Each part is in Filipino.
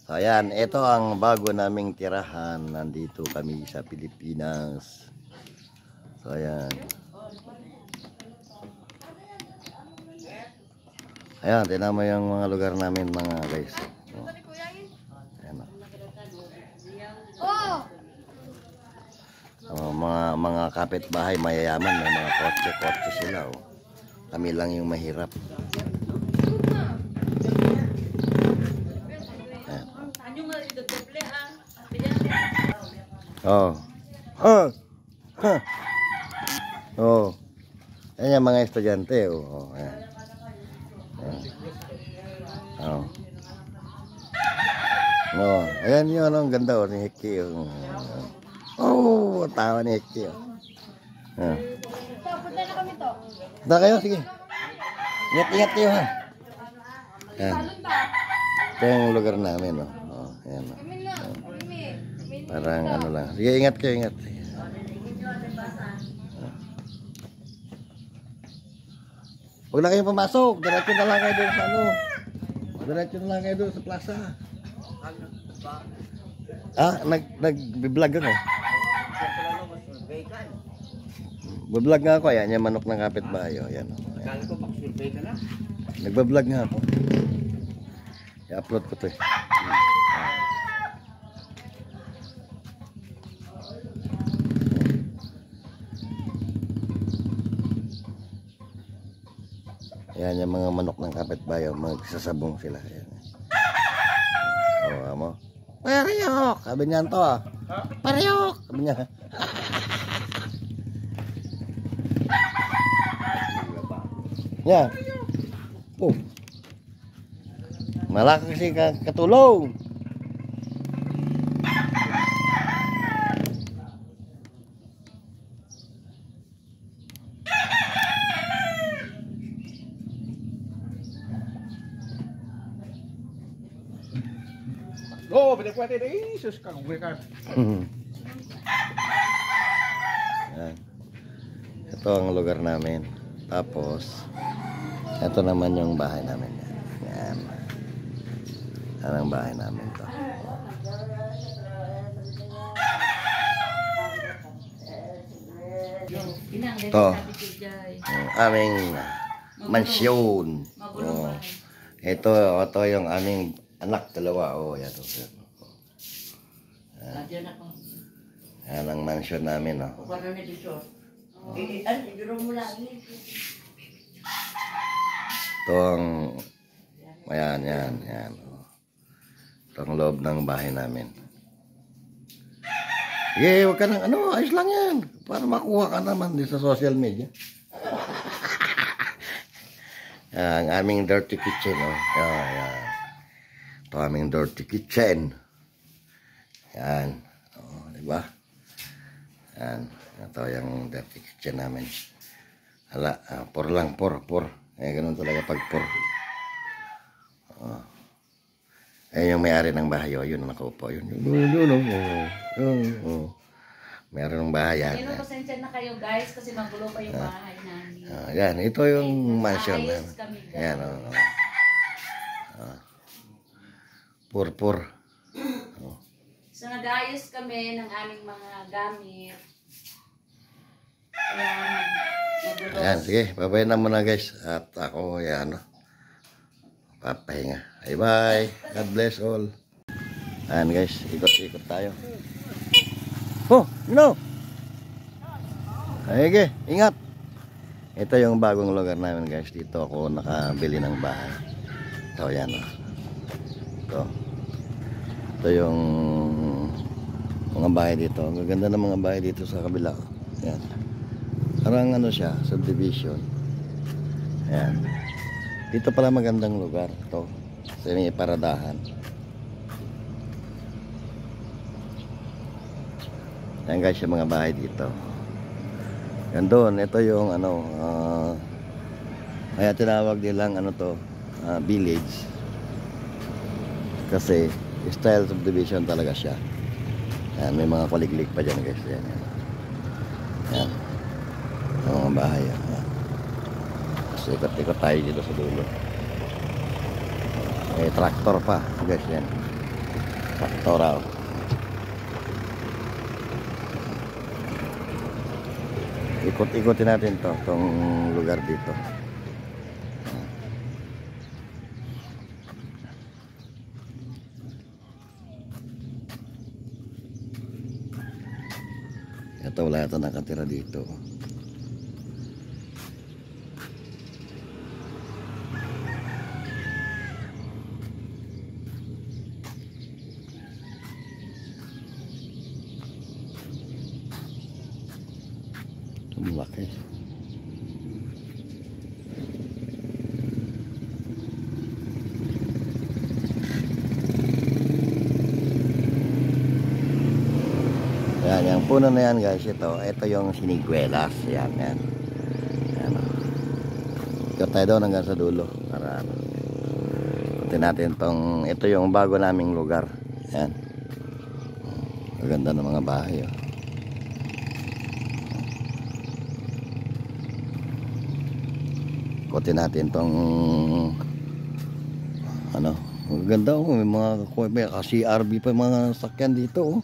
So, ayan, ito ang bago naming tirahan. Nandito kami sa Pilipinas. So, ayan. Ayan, tingnan mo yung mga lugar namin mga guys. Ayan. Mga kapitbahay mayayaman, may mga kotse sila. Oh. Kami lang yung mahirap. Oh. Oh. Ayan yung mga estudyante. Oh. Ayan. Oh. Oh. Ayan yun. Ang ganda oh, ni Hiki. Oh. Tawa ni Hiki. Oh. Punta na kami to. Punta kayo. Sige. Ingat kayo ha. Ayan. Ito yung lugar namin. Oh. Oh. Ayan. Oh. Parang ano lang. Sige, ingat kayo, ingat. Huwag na kayong pumasok. Diretso na lang kayo doon sa ano. Diretso na lang kayo doon sa plaza. Ah, nag-vlog ako. Nag-vlog nga ako. Ayan, yung manok ng kapitbahay. Ayan. Nag-vlog nga ako. I-upload ko to eh. Ayan yung mga manok ng kapitbahay, magsasabong sila. Ayan. Oh, mo. Pariyok! Sabi niyan to ah. Pariyok! Sabi niya. Yeah. Oh. Malaki kasi katulong. Oh, pwede pwede deh, sus kang gue kan. Yan. Ito ang lugar namin. Tapos, ito naman yung bahay namin. Yan. Yan ang bahay namin to. Ito. Yung aming mansyon. Oh. Ito yung aming anak, dalawa. Oh, yan. Yan ang mansion namin, oh. Ito ang, yan. Ito ang loob ng bahay namin. Sige, huwag ka nang, ayos lang yan. Para makuha ka naman din sa social media. Ang aming dirty kitchen, oh. Yan. Ito aming dirty kitchen. Yan. Oh, diba? Yan. Ito yung dirty kitchen namin. Hala, por lang, por. Ganun talaga pag por. Oh. Yung may-ari ng bahay, oh. Yun, nakaupo. Yun. Oh. May-ari ng bahay yan. Pero pasensya na kayo guys kasi magulo pa yung bahay namin. Yan, ito yung mansion namin. Yan, oh. Pur. Oh. So nag-ayos kami ng aming mga gamit. Ayan, sige, babay na muna guys. At ako, yan, papahinga. Bye. God bless all. Ayan guys, ikot-ikot tayo. Oh, Sige, ingat. Ito yung bagong lugar namin guys. Dito ako nakabili ng bahay. Ito, yan, Ito yung mga bahay dito. Ang ganda ng mga bahay dito sa kabila. Yan. Parang siya, subdivision. Ayan. Dito pala magandang lugar. Ito. Sa may paradahan. Ayan guys, yung mga bahay dito. Yan doon. Ito yung kaya tinawag nilang village. Kasi style subdivision talaga siya. Ayan, may mga kuliglig pa dyan guys. Ayan. Ang mga bahay. Kasi ikot-ikot tayo dito sa dulo. May traktor pa, guys, yan. Traktoral. Ikot-ikotin natin tong lugar dito. Ito, wala ito nakatira dito. Lumaki. Yan, yung puno na yan guys, ito yung siniguelas. Yan, yan. Yan. Ikot tayo doon hanggang sa dulo. Para ikutin natin ito yung bago naming lugar. Yan. Maganda ng mga bahay. Oh. Ikutin natin maganda oh, may CRV pa mga sakyan dito oh.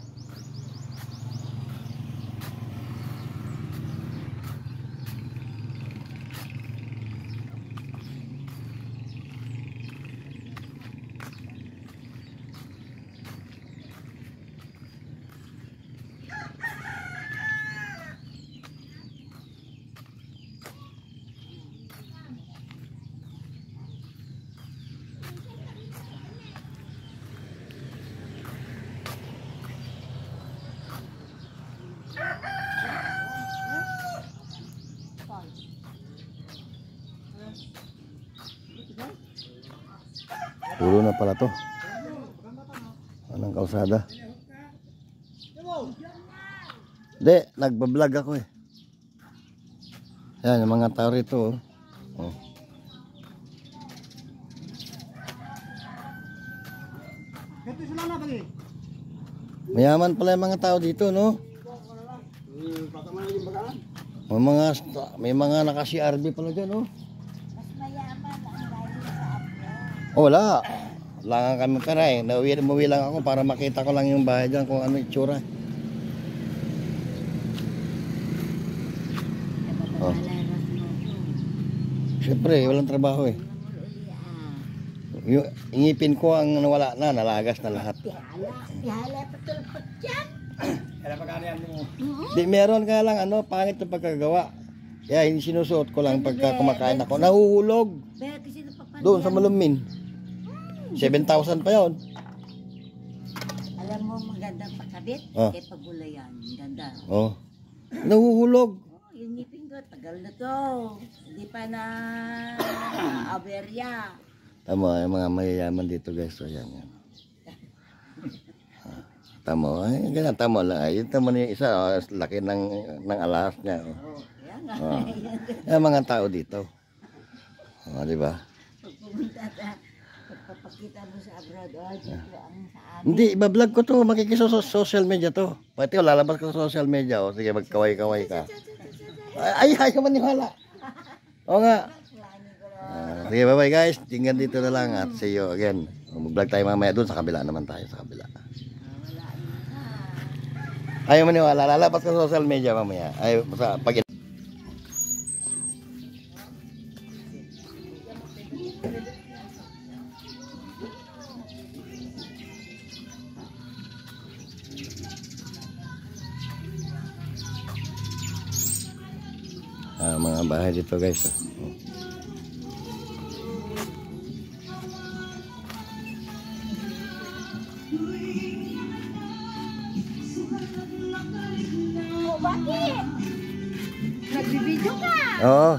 Puro na pala to. Anong kalsada? Hindi, nagbablog ako eh. Yan, yung mga tao rito oh. Oh. Mayaman pala yung mga tao dito, no? May mga naka-CRV pala dyan, oh. Oh, wala. Wala nga kami pera eh. Umuwi lang ako para makita ko lang yung bahay dyan kung ano itsura. Oh. Siyempre, walang trabaho eh. Yung ingipin ko ang nawala na, nalagas na lahat. Pihala patulpot dyan. Kaya pagkanian mo. Di, meron ka lang pangit yung pagkagawa. Kaya sinusuot ko lang pagka kumakain ako. Nahuhulog. Doon sa Malumin. 7,000 pa yun. Alam mo magandang pakabit? Oh. Kaya pagulay yan. Ganda. Oh. Nahuhulog. Yung ngipin ko, tagal na to. Hindi pa na aberya. Tama, yung mga mayayaman dito guys. So, yan. Tama, ay, ganyan, tama lang. Ay, tama na yung isa, laki ng alahas niya. Oh, yan nga. Oh. Yung mga tao dito. Oh, di ba? Pag pumunta sa, pagpapakita mo sa abroad, dito ang sa amin. Hindi, ibablog ko to, social media to. Pati lalabas ko sa social media. O, sige, magkaway-kaway ka. Ay, ayaw maniwala. Oo nga. Sige, bye-bye guys. Tingnan dito na lang at see you again. Mag-vlog tayo mamaya doon sa kabila naman tayo, sa kabila. Ayaw maniwala, lalabas ko sa social media mamaya. Ay, pag mga bahay dito guys. Oh, bakit? Nagbibidyo ka? Oo.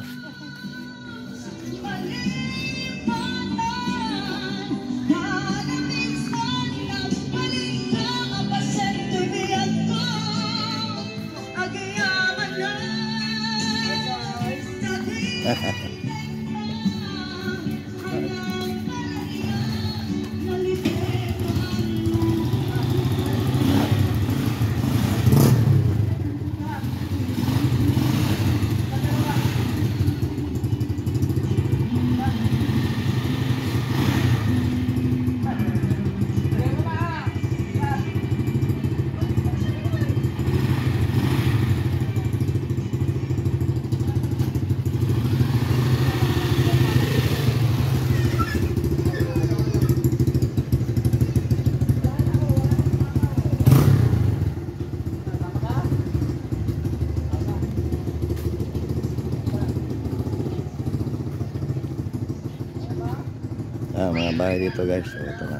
Mga bahay dito guys. So, ito na.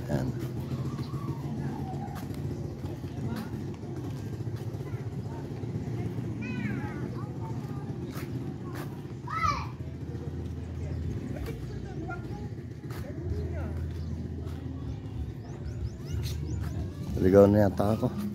Yan. Ligaw na yata ako.